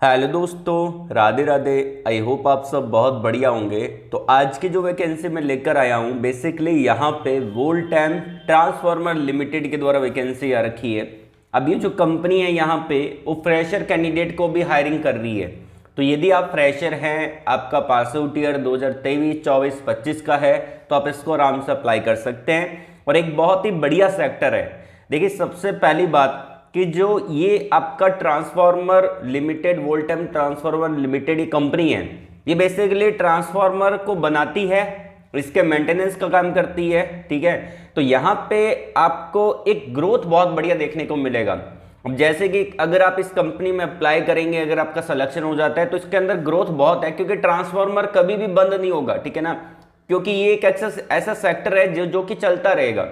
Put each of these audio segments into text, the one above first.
Hello दोस्तों, Radhe Radhe. I hope आप सब बहुत बढ़िया होंगे। तो आज की जो वैकेंसी मैं लेकर आया हूँ, बेसिकली यहाँ पे वोल्टेम ट्रांसफार्मर लिमिटेड के द्वारा वैकेंसी आ रखी है। अब ये जो कंपनी है यहाँ पे वो फ्रेशर कैंडिडेट को भी हायरिंग कर रही है। तो यदि आप फ्रेशर हैं, आपका पास आउट ईयर 2023, 24, 25 का है, तो आप इसको आराम से अप्लाई कर सकते हैं। और एक बहुत ही बढ़िया सेक्टर है। देखिए, सबसे पहली बात कि जो ये आपका ट्रांसफार्मर लिमिटेड, वोल्टेम ट्रांसफार्मर लिमिटेड ये कंपनी है, ये बेसिकली ट्रांसफार्मर को बनाती है, इसके मेंटेनेंस का काम करती है। ठीक है, तो यहाँ पे आपको एक ग्रोथ बहुत बढ़िया देखने को मिलेगा। अब जैसे कि अगर आप इस कंपनी में अप्लाई करेंगे, अगर आपका सिलेक्शन हो जाता है, तो इसके अंदर ग्रोथ बहुत है, क्योंकि ट्रांसफार्मर कभी भी बंद नहीं होगा। ठीक है ना, क्योंकि ये एक ऐसा सेक्टर है जो कि चलता रहेगा।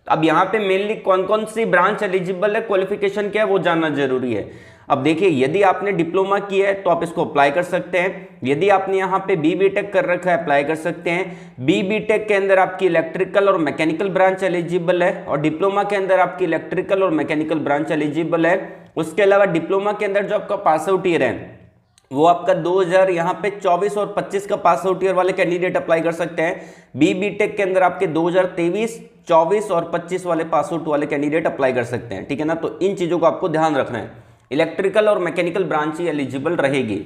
अब यहाँ पे मेनली कौन कौन सी ब्रांच एलिजिबल है, क्वालिफिकेशन क्या है, वो जानना जरूरी है। अब देखिए, यदि आपने डिप्लोमा किया है तो आप इसको अप्लाई कर सकते हैं। यदि आपने यहाँ पे BBTech कर रखा है, अप्लाई कर सकते हैं। BBTech के अंदर आपकी इलेक्ट्रिकल और मैकेनिकल ब्रांच एलिजिबल है, और डिप्लोमा के अंदर आपकी इलेक्ट्रिकल और मैकेनिकल ब्रांच एलिजिबल है। उसके अलावा डिप्लोमा के अंदर जो आपका पास आउट ईयर है वो आपका 2000 यहाँ पे 24 और 25 का पास आउट ईयर वाले कैंडिडेट अप्लाई कर सकते हैं। BBTech के अंदर आपके 2023, 24 और 25 वाले पास आउट वाले कैंडिडेट अप्लाई कर सकते हैं। ठीक है ना, तो इन चीजों को आपको ध्यान रखना है। इलेक्ट्रिकल और मैकेनिकल ब्रांच ही एलिजिबल रहेगी।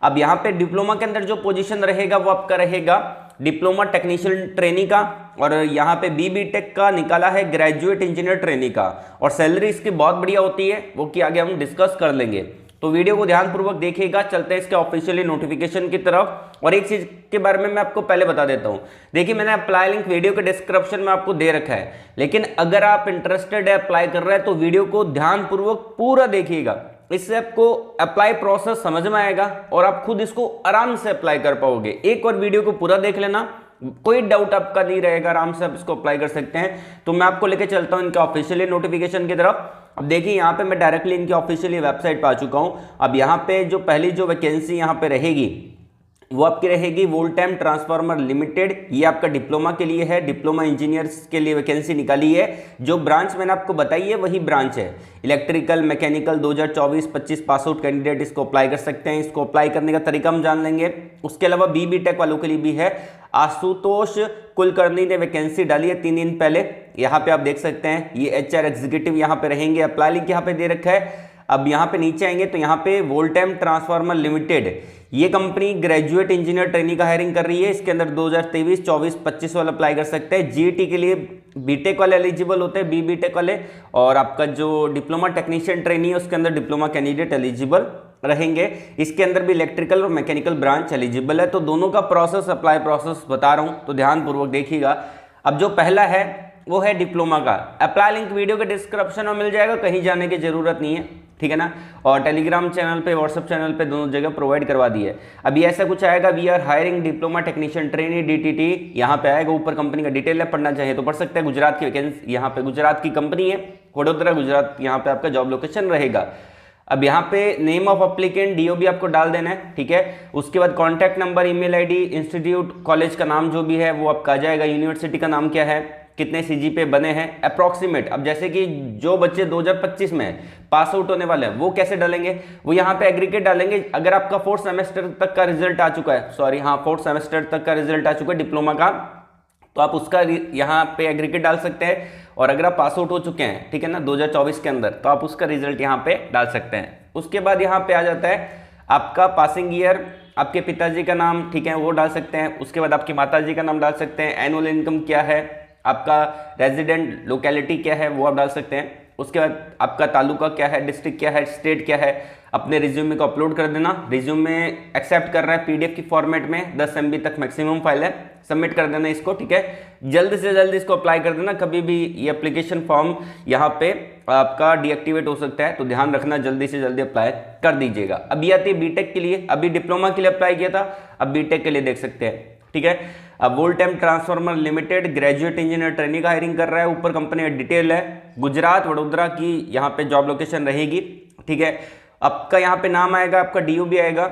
अब यहाँ पे डिप्लोमा के अंदर जो पोजीशन रहेगा वो आपका रहेगा डिप्लोमा टेक्नीशियन ट्रेनी का, और यहाँ पे BBTech का निकाला है ग्रेजुएट इंजीनियर ट्रेनी का, और सैलरी इसकी बहुत बढ़िया होती है, वो कि आगे हम डिस्कस कर लेंगे। तो वीडियो को ध्यानपूर्वक देखिएगा। चलते हैं इसके ऑफिशियली नोटिफिकेशन की तरफ। और एक चीज के बारे में मैं आपको पहले बता देता हूं। देखिए, मैंने अप्लाई लिंक वीडियो के डिस्क्रिप्शन में आपको दे रखा है, लेकिन अगर आप इंटरेस्टेड है, अप्लाई कर रहे हैं, तो वीडियो को ध्यानपूर्वक पूरा देखिएगा। इससे आपको अप्लाई प्रोसेस समझ में आएगा और आप खुद इसको आराम से अप्लाई कर पाओगे। एक और वीडियो को पूरा देख लेना, कोई डाउट आपका नहीं रहेगा, आराम से आप इसको अप्लाई कर सकते हैं। तो मैं आपको लेके चलता हूं इनके ऑफिशियली नोटिफिकेशन की तरफ। अब देखिए, यहाँ पे मैं डायरेक्टली इनकी ऑफिशियली वेबसाइट पे आ चुका हूं। अब यहाँ पे जो पहली जो वैकेंसी यहाँ पे रहेगी वो आपकी रहेगी वोल्टेम ट्रांसफार्मर लिमिटेड। ये आपका डिप्लोमा के लिए है, डिप्लोमा इंजीनियर्स के लिए वैकेंसी निकाली है। जो ब्रांच मैंने आपको बताई है वही ब्रांच है। Electrical mechanical 2024-25 pass out candidate इसको अप्लाई कर सकते हैं। इसको अप्लाई करने का तरीका हम जान लेंगे। उसके अलावा BBTech वालों के लिए भी है। आशुतोष कुलकर्णी ने वैकेंसी डाली है 3 दिन पहले। यहाँ पे आप देख सकते हैं, ये HR एग्जीक्यूटिव यहाँ पे रहेंगे। अप्लाई लिंक यहाँ पे दे रखा है। अब यहाँ पे नीचे आएंगे तो यहाँ पे वोल्टेम ट्रांसफार्मर लिमिटेड, ये कंपनी ग्रेजुएट इंजीनियर ट्रेनिंग का हायरिंग कर रही है। इसके अंदर 2023, 24, 25 वाला अप्लाई कर सकते हैं। GET के लिए BTech वाले एलिजिबल होते हैं, BBTech वाले, और आपका जो डिप्लोमा टेक्नीशियन ट्रेनी है उसके अंदर डिप्लोमा कैंडिडेट एलिजिबल रहेंगे। इसके अंदर भी इलेक्ट्रिकल और मैकेनिकल ब्रांच एलिजिबल है। तो दोनों का प्रोसेस, अप्लाई प्रोसेस बता रहा हूँ, तो ध्यानपूर्वक देखिएगा। अब जो पहला है वो है डिप्लोमा का। अप्लाई लिंक वीडियो के डिस्क्रिप्शन में मिल जाएगा, कहीं जाने की जरूरत नहीं है। ठीक है ना, और टेलीग्राम चैनल पे, व्हाट्सएप चैनल पे, दोनों जगह प्रोवाइड करवा दी है। अभी ऐसा कुछ आएगा, we are hiring diploma technician trainee DTT, यहाँ पे आएगा। ऊपर कंपनी का डिटेल है, पढ़ना चाहिए तो पढ़ सकते हैं। गुजरात की वैकेंसी, यहाँ पे गुजरात की कंपनी है, वडोदरा गुजरात, यहाँ पे आपका जॉब लोकेशन रहेगा। अब यहाँ पे नेम ऑफ अप्लीकेंट DOB आपको डाल देना है। ठीक है, उसके बाद contact number, email ID, institute, college का नाम जो भी है वो आपका आ जाएगा। यूनिवर्सिटी का नाम क्या है, कितने CGPA बने हैं अप्रोक्सीमेट। अब जैसे कि जो बच्चे 2025 में पास आउट होने वाले हैं वो कैसे डालेंगे, वो यहाँ पे एग्रीगेट डालेंगे। अगर आपका 4th सेमेस्टर तक का रिजल्ट आ चुका है, सॉरी हाँ, 4th सेमेस्टर तक का रिजल्ट आ चुका है डिप्लोमा का, तो आप उसका यहाँ पे एग्रीगेट डाल सकते हैं। और अगर आप पास आउट हो चुके हैं, ठीक है ना, 2024 के अंदर, तो आप उसका रिजल्ट यहाँ पे डाल सकते हैं। उसके बाद यहाँ पे आ जाता है आपका पासिंग ईयर, आपके पिताजी का नाम, ठीक है, वो डाल सकते हैं। उसके बाद आपकी माताजी का नाम डाल सकते हैं। एनुअल इनकम क्या है, आपका रेजिडेंट लोकेलिटी क्या है, वो आप डाल सकते हैं। उसके बाद आपका तालुका क्या है, डिस्ट्रिक्ट क्या है, स्टेट क्या है। अपने रिज्यूमे को अपलोड कर देना। रिज्यूमे एक्सेप्ट कर रहा है PDF की फॉर्मेट में, 10 MB तक मैक्सिमम फाइल है, सबमिट कर देना इसको। ठीक है, जल्द से जल्द इसको अप्लाई कर देना। कभी भी ये एप्लीकेशन फॉर्म यहाँ पे आपका डीएक्टिवेट हो सकता है, तो ध्यान रखना, जल्दी से जल्दी अप्लाई कर दीजिएगा। अभी आती है BTech के लिए। अभी डिप्लोमा के लिए अप्लाई किया था, अब BTech के लिए देख सकते हैं। ठीक है, अब Voltamp transformer limited graduate engineer training का हायरिंग कर रहा है। ऊपर कंपनी का डिटेल है, गुजरात वडोदरा की यहाँ पे जॉब लोकेशन रहेगी। ठीक है, आपका यहाँ पे नाम आएगा, आपका DOB आएगा।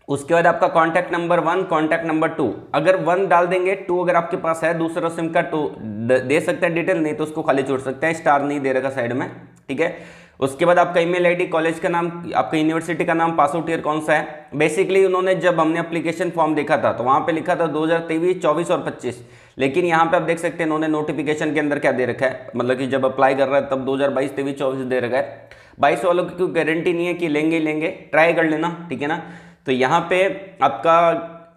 उसके बाद आपका कॉन्टैक्ट नंबर 1, कॉन्टैक्ट नंबर 2, अगर 1 डाल देंगे, 2 अगर आपके पास है दूसरा सिम का, तो दे सकते हैं डिटेल, नहीं तो उसको खाली छोड़ सकते हैं, स्टार नहीं दे रखा साइड में। ठीक है, उसके बाद आपका ईमेल आईडी, कॉलेज का नाम, आपका यूनिवर्सिटी का नाम, पास आउट ईयर कौन सा है। बेसिकली उन्होंने जब हमने एप्लीकेशन फॉर्म देखा था तो वहां पे लिखा था 2023, 24 और 25, लेकिन यहाँ पे आप देख सकते हैं इन्होंने नोटिफिकेशन के अंदर क्या दे रखा है, मतलब कि जब अप्लाई कर रहा है तब 2022, 23, 24 दे रखा है। 22 वालों की कोई गारंटी नहीं है कि लेंगे ही लेंगे, ट्राई कर लेना, ठीक है ना। तो यहाँ पे आपका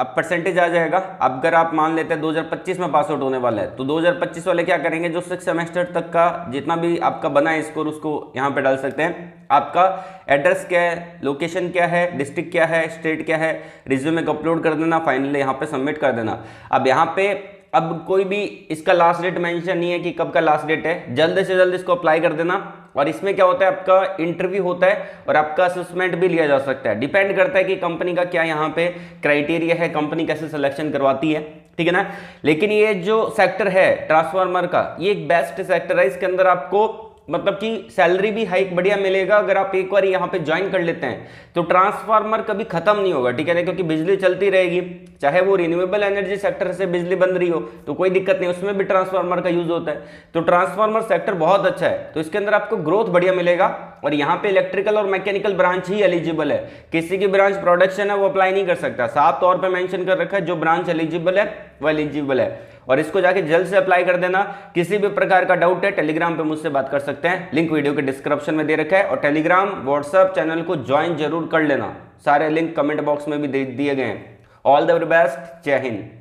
अब परसेंटेज आ जाएगा। अब अगर आप मान लेते हैं 2025 में पास आउट होने वाला है तो 2025 वाले क्या करेंगे, जो 6 सेमेस्टर तक का जितना भी आपका बना है स्कोर उसको यहाँ पे डाल सकते हैं। आपका एड्रेस क्या है, लोकेशन क्या है, डिस्ट्रिक्ट क्या है, स्टेट क्या है, रिज्यूमे को अपलोड कर देना, फाइनली यहाँ पे सबमिट कर देना। अब यहाँ पे अब कोई भी इसका लास्ट डेट मेंशन नहीं है कि कब का लास्ट डेट है, जल्द से जल्द इसको अप्लाई कर देना। और इसमें क्या होता है, आपका इंटरव्यू होता है और आपका असेसमेंट भी लिया जा सकता है। डिपेंड करता है कि कंपनी का क्या यहाँ पे क्राइटेरिया है, कंपनी कैसे सिलेक्शन करवाती है, ठीक है ना। लेकिन ये जो सेक्टर है ट्रांसफार्मर का, ये एक बेस्ट सेक्टर है। इसके अंदर आपको मतलब कि सैलरी भी हाइक बढ़िया मिलेगा अगर आप एक बार यहाँ पे ज्वाइन कर लेते हैं तो। ट्रांसफार्मर कभी खत्म नहीं होगा, ठीक है ना, क्योंकि बिजली चलती रहेगी, चाहे वो रिन्यूएबल एनर्जी सेक्टर से बिजली बन रही हो तो कोई दिक्कत नहीं, उसमें भी ट्रांसफार्मर का यूज होता है। तो ट्रांसफार्मर सेक्टर बहुत अच्छा है, तो इसके अंदर आपको ग्रोथ बढ़िया मिलेगा। और यहाँ पे इलेक्ट्रिकल और मैकेनिकल ब्रांच ही एलिजिबल है, किसी की ब्रांच प्रोडक्शन है वो अप्लाई नहीं कर सकता। साफ तौर पर मेंशन कर रखा है जो ब्रांच एलिजिबल है वो एलिजिबल है, और इसको जाके जल्द से अप्लाई कर देना। किसी भी प्रकार का डाउट है टेलीग्राम पे मुझसे बात कर सकते हैं, लिंक वीडियो के डिस्क्रिप्शन में दे रखा है। और टेलीग्राम व्हाट्सएप चैनल को ज्वाइन जरूर कर लेना, सारे लिंक कमेंट बॉक्स में भी दे दिए गए हैं। ऑल द बेस्ट, जय हिंद।